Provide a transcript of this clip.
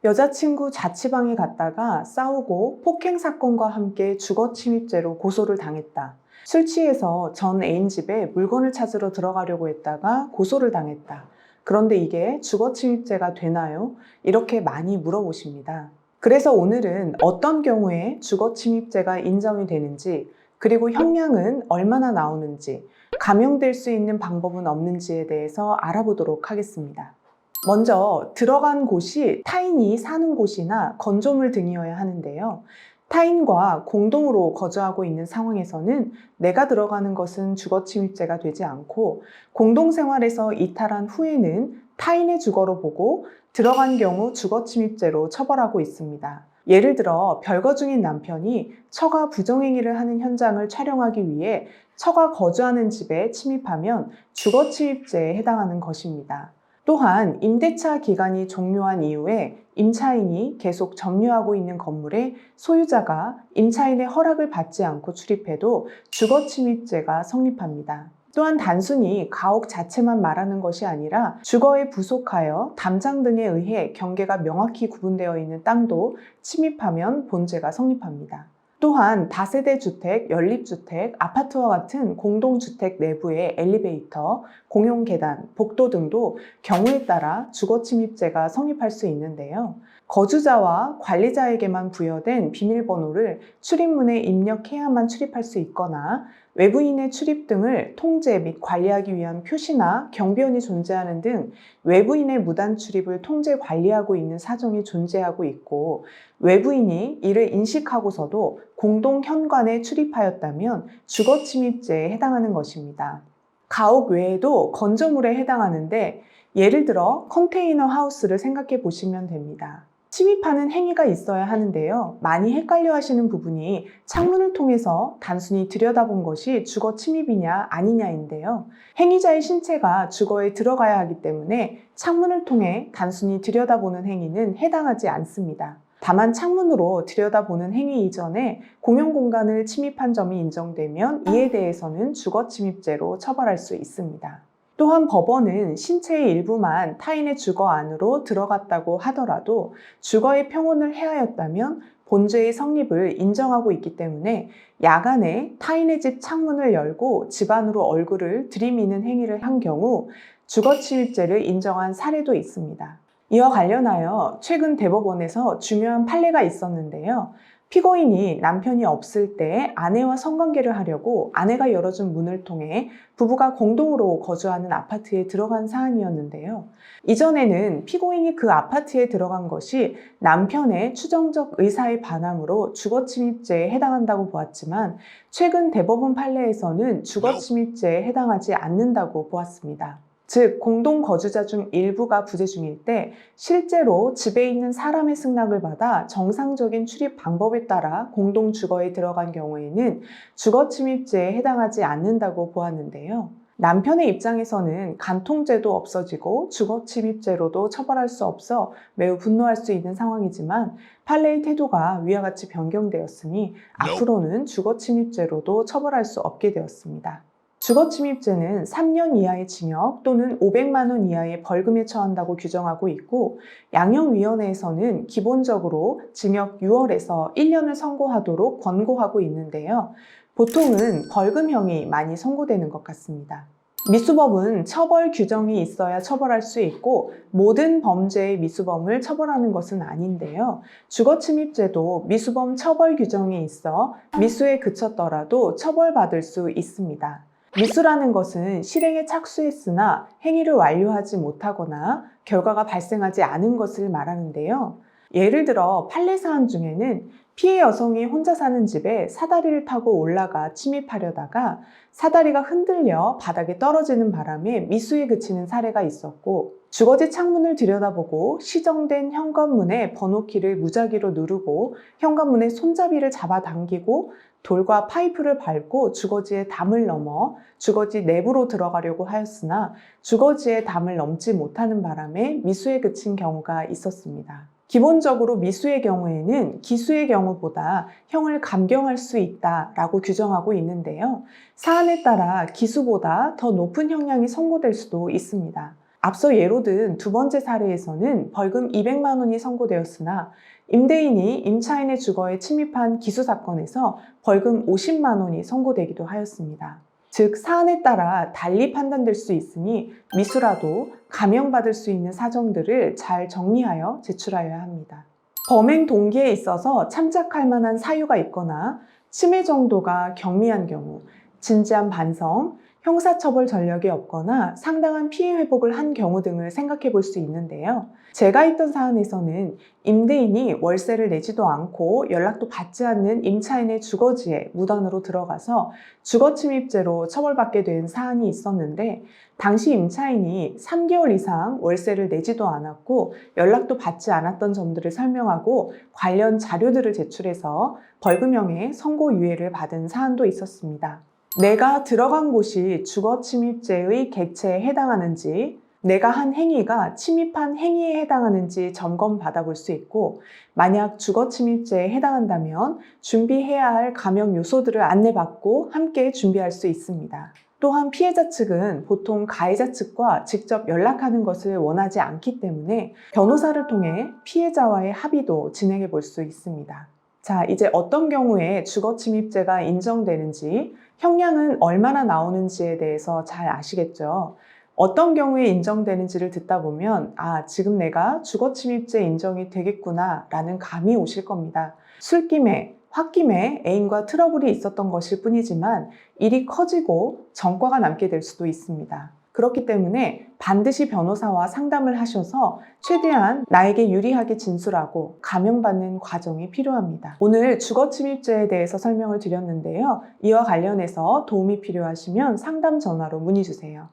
여자친구 자취방에 갔다가 싸우고 폭행 사건과 함께 주거 침입죄로 고소를 당했다. 술 취해서 전 애인 집에 물건을 찾으러 들어가려고 했다가 고소를 당했다. 그런데 이게 주거 침입죄가 되나요? 이렇게 많이 물어보십니다. 그래서 오늘은 어떤 경우에 주거 침입죄가 인정이 되는지, 그리고 형량은 얼마나 나오는지, 감형될 수 있는 방법은 없는지에 대해서 알아보도록 하겠습니다. 먼저 들어간 곳이 타인이 사는 곳이나 건조물 등이어야 하는데요. 타인과 공동으로 거주하고 있는 상황에서는 내가 들어가는 것은 주거침입죄가 되지 않고, 공동생활에서 이탈한 후에는 타인의 주거로 보고 들어간 경우 주거침입죄로 처벌하고 있습니다. 예를 들어 별거 중인 남편이 처가 부정행위를 하는 현장을 촬영하기 위해 처가 거주하는 집에 침입하면 주거침입죄에 해당하는 것입니다. 또한 임대차 기간이 종료한 이후에 임차인이 계속 점유하고 있는 건물에 소유자가 임차인의 허락을 받지 않고 출입해도 주거침입죄가 성립합니다. 또한 단순히 가옥 자체만 말하는 것이 아니라 주거에 부속하여 담장 등에 의해 경계가 명확히 구분되어 있는 땅도 침입하면 본죄가 성립합니다. 또한 다세대 주택, 연립주택, 아파트와 같은 공동주택 내부의 엘리베이터, 공용 계단, 복도 등도 경우에 따라 주거침입죄가 성립할 수 있는데요. 거주자와 관리자에게만 부여된 비밀번호를 출입문에 입력해야만 출입할 수 있거나, 외부인의 출입 등을 통제 및 관리하기 위한 표시나 경비원이 존재하는 등 외부인의 무단 출입을 통제 관리하고 있는 사정이 존재하고 있고, 외부인이 이를 인식하고서도 공동 현관에 출입하였다면 주거침입죄에 해당하는 것입니다. 가옥 외에도 건조물에 해당하는데, 예를 들어 컨테이너 하우스를 생각해 보시면 됩니다. 침입하는 행위가 있어야 하는데요. 많이 헷갈려 하시는 부분이 창문을 통해서 단순히 들여다본 것이 주거 침입이냐 아니냐인데요. 행위자의 신체가 주거에 들어가야 하기 때문에 창문을 통해 단순히 들여다보는 행위는 해당하지 않습니다. 다만 창문으로 들여다보는 행위 이전에 공용 공간을 침입한 점이 인정되면 이에 대해서는 주거침입죄로 처벌할 수 있습니다. 또한 법원은 신체의 일부만 타인의 주거 안으로 들어갔다고 하더라도 주거의 평온을 해하였다면 본죄의 성립을 인정하고 있기 때문에 야간에 타인의 집 창문을 열고 집 안으로 얼굴을 들이미는 행위를 한 경우 주거침입죄를 인정한 사례도 있습니다. 이와 관련하여 최근 대법원에서 중요한 판례가 있었는데요. 피고인이 남편이 없을 때 아내와 성관계를 하려고 아내가 열어준 문을 통해 부부가 공동으로 거주하는 아파트에 들어간 사안이었는데요. 이전에는 피고인이 그 아파트에 들어간 것이 남편의 추정적 의사에 반함으로 주거침입죄에 해당한다고 보았지만, 최근 대법원 판례에서는 주거침입죄에 해당하지 않는다고 보았습니다. 즉, 공동거주자 중 일부가 부재 중일 때 실제로 집에 있는 사람의 승낙을 받아 정상적인 출입 방법에 따라 공동주거에 들어간 경우에는 주거침입죄에 해당하지 않는다고 보았는데요. 남편의 입장에서는 간통죄도 없어지고 주거침입죄로도 처벌할 수 없어 매우 분노할 수 있는 상황이지만, 판례의 태도가 위와 같이 변경되었으니 앞으로는 주거침입죄로도 처벌할 수 없게 되었습니다. 주거침입죄는 3년 이하의 징역 또는 500만 원 이하의 벌금에 처한다고 규정하고 있고, 양형위원회에서는 기본적으로 징역 6월에서 1년을 선고하도록 권고하고 있는데요. 보통은 벌금형이 많이 선고되는 것 같습니다. 미수범은 처벌 규정이 있어야 처벌할 수 있고, 모든 범죄의 미수범을 처벌하는 것은 아닌데요. 주거침입죄도 미수범 처벌 규정이 있어 미수에 그쳤더라도 처벌받을 수 있습니다. 미수라는 것은 실행에 착수했으나 행위를 완료하지 못하거나 결과가 발생하지 않은 것을 말하는데요. 예를 들어 판례 사안 중에는 피해 여성이 혼자 사는 집에 사다리를 타고 올라가 침입하려다가 사다리가 흔들려 바닥에 떨어지는 바람에 미수에 그치는 사례가 있었고, 주거지 창문을 들여다보고 시정된 현관문의 번호키를 무작위로 누르고 현관문의 손잡이를 잡아당기고 돌과 파이프를 밟고 주거지의 담을 넘어 주거지 내부로 들어가려고 하였으나 주거지의 담을 넘지 못하는 바람에 미수에 그친 경우가 있었습니다. 기본적으로 미수의 경우에는 기수의 경우보다 형을 감경할 수 있다라고 규정하고 있는데요. 사안에 따라 기수보다 더 높은 형량이 선고될 수도 있습니다. 앞서 예로 든 두 번째 사례에서는 벌금 200만 원이 선고되었으나 임대인이 임차인의 주거에 침입한 기수 사건에서 벌금 50만 원이 선고되기도 하였습니다. 즉 사안에 따라 달리 판단될 수 있으니 미수라도 감형받을 수 있는 사정들을 잘 정리하여 제출하여야 합니다. 범행 동기에 있어서 참작할 만한 사유가 있거나 침해 정도가 경미한 경우, 진지한 반성, 형사처벌 전력이 없거나 상당한 피해 회복을 한 경우 등을 생각해 볼 수 있는데요. 제가 있던 사안에서는 임대인이 월세를 내지도 않고 연락도 받지 않는 임차인의 주거지에 무단으로 들어가서 주거침입죄로 처벌받게 된 사안이 있었는데, 당시 임차인이 3개월 이상 월세를 내지도 않았고 연락도 받지 않았던 점들을 설명하고 관련 자료들을 제출해서 벌금형의 선고유예를 받은 사안도 있었습니다. 내가 들어간 곳이 주거침입죄의 객체에 해당하는지, 내가 한 행위가 침입한 행위에 해당하는지 점검받아 볼 수 있고, 만약 주거침입죄에 해당한다면 준비해야 할 감형 요소들을 안내받고 함께 준비할 수 있습니다. 또한 피해자 측은 보통 가해자 측과 직접 연락하는 것을 원하지 않기 때문에 변호사를 통해 피해자와의 합의도 진행해 볼 수 있습니다. 자, 이제 어떤 경우에 주거침입죄가 인정되는지, 형량은 얼마나 나오는지에 대해서 잘 아시겠죠? 어떤 경우에 인정되는지를 듣다 보면 지금 내가 주거침입죄 인정이 되겠구나 라는 감이 오실 겁니다. 술김에, 홧김에 애인과 트러블이 있었던 것일 뿐이지만 일이 커지고 전과가 남게 될 수도 있습니다. 그렇기 때문에 반드시 변호사와 상담을 하셔서 최대한 나에게 유리하게 진술하고 감형받는 과정이 필요합니다. 오늘 주거침입죄에 대해서 설명을 드렸는데요. 이와 관련해서 도움이 필요하시면 상담 전화로 문의 주세요.